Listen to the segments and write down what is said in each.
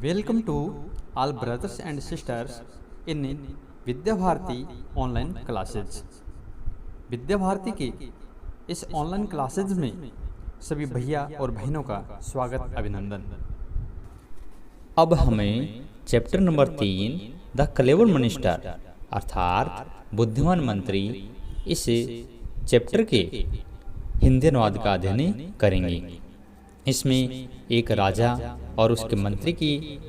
Welcome to all brothers and sisters in Vidya Bharati online classes. Vidya Bharati की इस online classes में सभी भैया और बहनों का स्वागत अभिनंदन। अब हमें chapter number 3 the clever minister अर्थात बुद्धिमान मंत्री, इस चैप्टर के हिंदी अनुवाद का अध्ययन करेंगे। इसमें एक राजा और उसके मंत्री की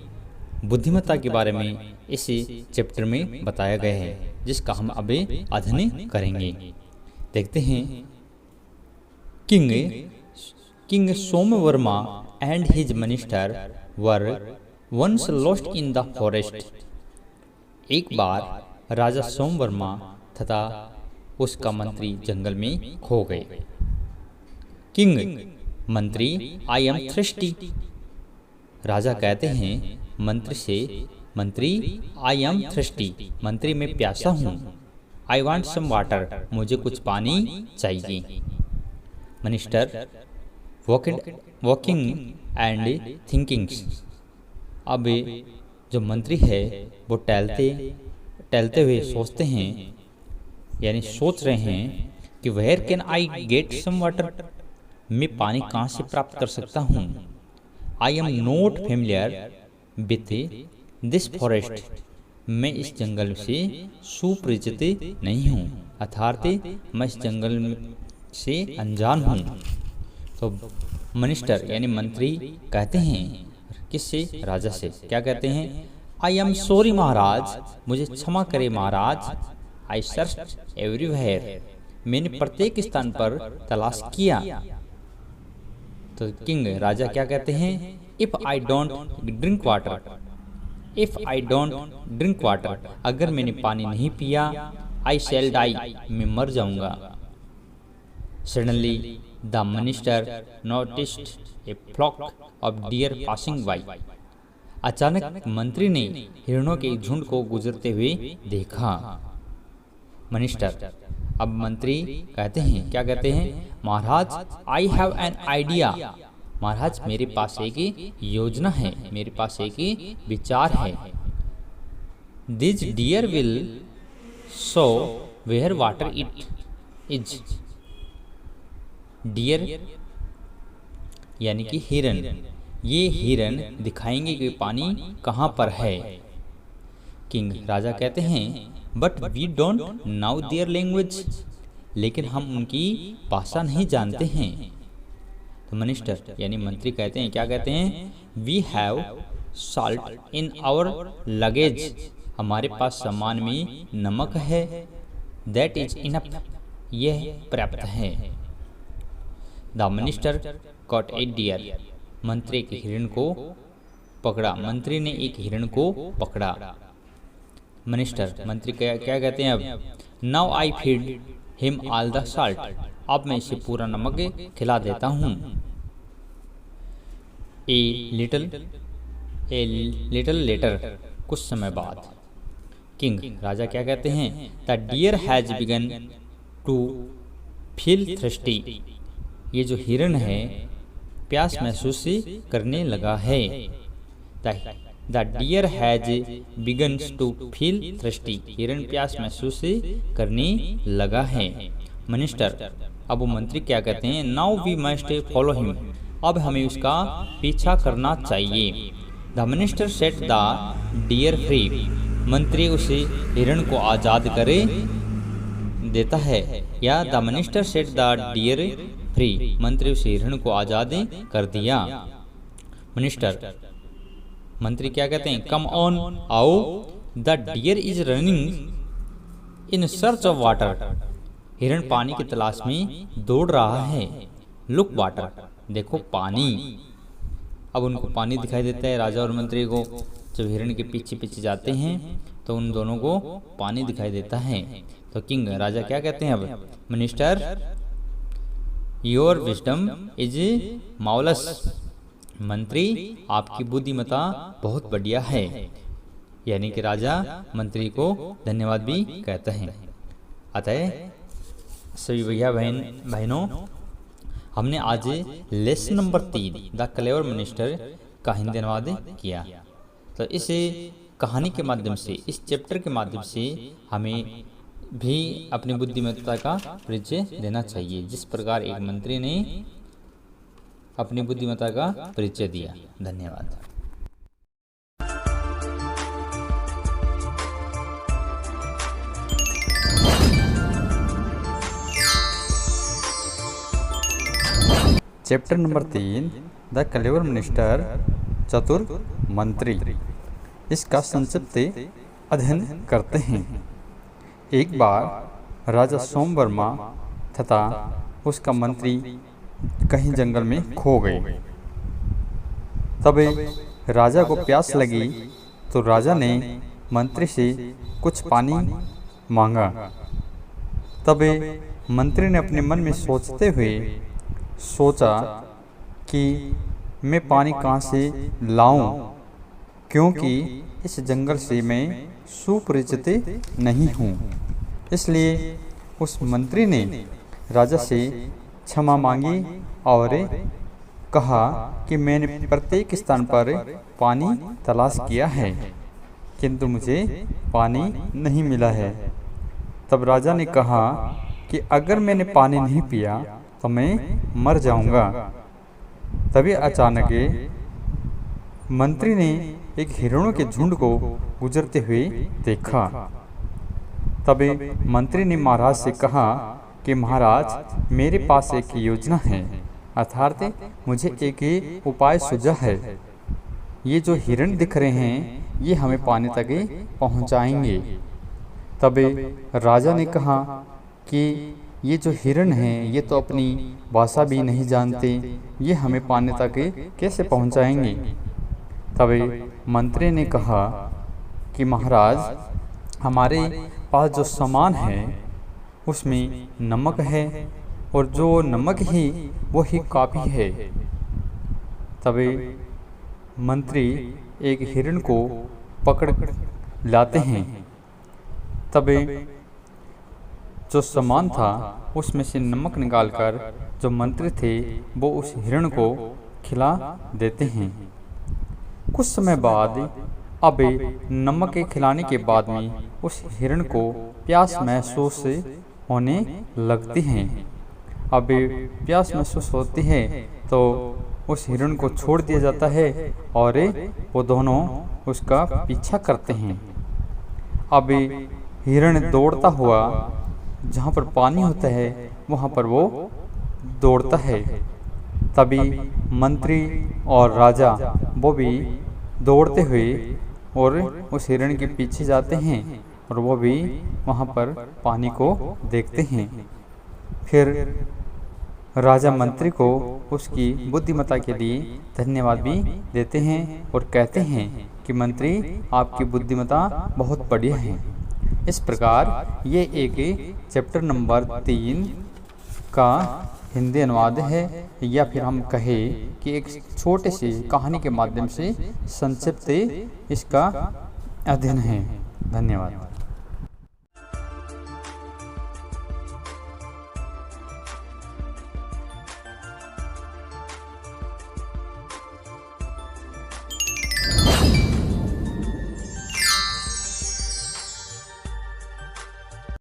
बुद्धिमत्ता के बारे में इस चैप्टर में बताया गया है, जिसका हम अभी अध्ययन करेंगे। देखते हैं। King Somvarma and his minister were once lost in the forest. एक बार राजा सोमवर्मा तथा उसका मंत्री जंगल में खो गए। किंग मंत्री, आई एम थ्रस्टी। राजा कहते हैं मंत्री से, मंत्री आई एम थ्रस्टी, मंत्री मैं प्यासा हूँ। आई वांट सम वाटर, मुझे कुछ पानी चाहिए। Minister walking and thinking. अब जो मंत्री है वो टहलते हुए सोचते हैं, यानी सोच रहे हैं कि where can I get some water, मैं पानी कहाँ से प्राप्त कर सकता हूँ। I am not familiar with this forest, मैं इस जंगल से सुपरिचित नहीं हूँ, अर्थात मैं इस जंगल से अनजान हूँ। तो मिनिस्टर यानी मंत्री कहते हैं, किससे? राजा से। क्या कहते हैं? आई एम सॉरी महाराज, मुझे क्षमा करे महाराज। आई सर्च एवरीवेयर, मैंने प्रत्येक स्थान पर तलाश किया। तो किंग राजा क्या कहते हैं? If I don't drink water, if I don't drink water, अगर मैंने पानी नहीं पिया, आई शैल डाई, मैं मर जाऊंगा। Suddenly the minister noticed a flock of deer passing by. अचानक मंत्री ने हिरणों के झुंड को गुजरते हुए देखा। मिनिस्टर, अब मंत्री कहते हैं, क्या कहते हैं? महाराज आई हैव एन आइडिया, महाराज मेरे पास एक योजना है, मेरे पास एक विचार है। This deer will show where water it is. Deer यानी कि हिरन, ये हिरन दिखाएंगे कि पानी कहाँ पर है। किंग राजा कहते हैं, but we don't know their language, लेकिन हम उनकी भाषा नहीं जानते हैं। तो मिनिस्टर यानी मंत्री कहते हैं, क्या कहते हैं? We have salt in our luggage, हमारे पास सामान में नमक है। दैट इज इनफ, यह पर्याप्त है। The minister caught a deer, मंत्री के हिरण को पकड़ा, मंत्री ने एक हिरण को पकड़ा। मिनिस्टर मंत्री क्या कहते हैं? अब now I feed him all the salt, अब मैं इसे पूरा नमक खिला देता हूँ। ए लिटिल लेटर, कुछ समय बाद। किंग राजा क्या कहते हैं? The deer has begun to feel thirsty, ये जो हिरन है प्यास महसूस करने लगा है। The deer has begun to feel thirsty, हिरन प्यास महसूस करने लगा है। मिनिस्टर, अब वो मंत्री क्या कहते हैं? Now we must follow him, अब हमें उसका पीछा करना चाहिए। The minister set the deer free, मंत्री उसे हिरन को आज़ाद करे देता है। या the minister set the deer free, मंत्री उसे हिरन को आज़ाद कर दिया। मिनिस्टर मंत्री क्या कहते हैं? कम ऑन, आओ। The deer is running in search of water, हिरन पानी की तलाश में दौड़ रहा है। लुक वाटर, देखो पानी। अब उनको पानी दिखाई देता है, राजा और मंत्री को। जब हिरन के पीछे पीछे जाते हैं तो उन दोनों को पानी दिखाई देता है। तो किंग राजा क्या कहते हैं? अब मिनिस्टर, योर विजडम इज माउलस, मंत्री आपकी बुद्धिमत्ता बहुत बढ़िया है। यानी कि राजा मंत्री को धन्यवाद भी कहते हैं। अतः सभी भैया बहनों, हमने आज lesson number 3 the clever minister का हिंदी अनुवाद किया। तो इस कहानी के माध्यम से, इस चैप्टर के माध्यम से हमें भी अपनी बुद्धिमत्ता का परिचय देना चाहिए, जिस प्रकार एक मंत्री ने अपनी बुद्धिमत्ता का परिचय दिया। धन्यवाद। Chapter number 3, the clever minister, चतुर मंत्री। इसका संक्षिप्त अध्ययन करते हैं। एक बार राजा सोमवर्मा तथा उसका मंत्री कहीं जंगल में खो गए। तब राजा को प्यास लगी तो राजा ने मंत्री से कुछ पानी मांगा। तब मंत्री ने अपने मन में सोचते हुए सोचा कि मैं पानी कहाँ से लाऊं, क्योंकि इस जंगल से मैं सुपरिचित नहीं हूँ। इसलिए उस मंत्री ने राजा से क्षमा मांगी और कहा कि मैंने प्रत्येक स्थान पर पानी तलाश किया है, किंतु मुझे पानी नहीं मिला है। तब राजा ने कहा कि अगर मैंने पानी नहीं पिया तो मैं मर जाऊंगा। तभी अचानक मंत्री ने एक हिरणों के झुंड को गुजरते हुए देखा। तब मंत्री ने महाराज से कहा कि महाराज, मेरे पास एक योजना है, अर्थात मुझे एक उपाय सूझा है। ये जो हिरण दिख रहे हैं ये हमें पानी तक पहुंचाएंगे। तब राजा ने कहा कि ये जो हिरण हैं ये तो अपनी भाषा भी नहीं जानते, ये हमें पानी तक कैसे पहुंचाएंगे। तब मंत्री ने कहा कि महाराज, हमारे पास जो सामान है उसमें नमक है और जो नमक ही वो ही काफ़ी है। तब मंत्री एक हिरण को पकड़ लाते हैं। तब जो सामान था उसमें से नमक निकालकर जो मंत्री थे वो उस हिरण को खिला देते हैं। कुछ समय बाद अब नमक के खिलाने के बाद में उस हिरण को प्यास महसूस होने लगती है। अब प्यास महसूस होती है तो उस हिरण को छोड़ दिया जाता है और वो दोनों उसका पीछा करते हैं। अब हिरण दौड़ता हुआ जहाँ पर पानी होता है वहाँ पर वो दौड़ता है। तभी मंत्री और राजा वो भी दौड़ते हुए और उस हिरण के पीछे जाते हैं और वो भी वहाँ पर पानी को देखते हैं। फिर राजा मंत्री को उसकी बुद्धिमत्ता के लिए धन्यवाद भी देते हैं और कहते हैं कि मंत्री, आपकी बुद्धिमत्ता बहुत बढ़िया है। इस प्रकार ये एक चैप्टर नंबर 3 का हिंदी अनुवाद है, या फिर हम कहें कि एक छोटे से कहानी के माध्यम से संक्षिप्त इसका अध्ययन है। धन्यवाद।